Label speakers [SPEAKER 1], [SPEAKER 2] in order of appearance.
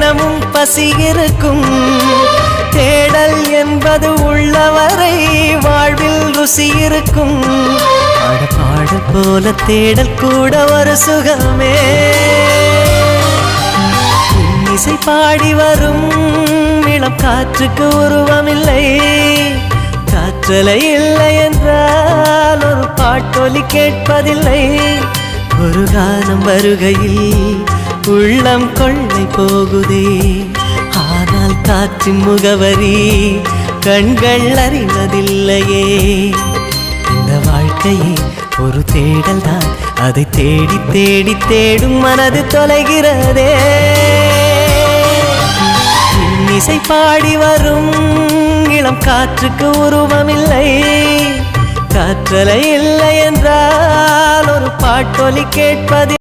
[SPEAKER 1] தினமும் பசி இருக்கும். தேடல் என்பது உள்ளவரை வாழ்வில் ருசி இருக்கும். பாடல் போல தேடல் கூட ஒரு சுகமே. இசை பாடி வரும் இளம் காற்றுக்கு உருவமில்லை. காற்றலை இல்லை என்றால் ஒரு பாட்டொலி கேட்பதில்லை. ஒரு காலம் வருகையில் உள்ளம் கொள்ளை போகுதே. ஆனால் காற்றின் முகவரி கண்கள் அறிவதில்லையே. இந்த வாழ்க்கையே ஒரு தேடல் தான். அதை தேடி தேடி தேடும் மனது தொலைகிறதே. இசை பாடி வரும் இளம் காற்றுக்கு உருவமில்லை. காற்றலை இல்லை என்றால் ஒரு பாட்டொலி கேட்பது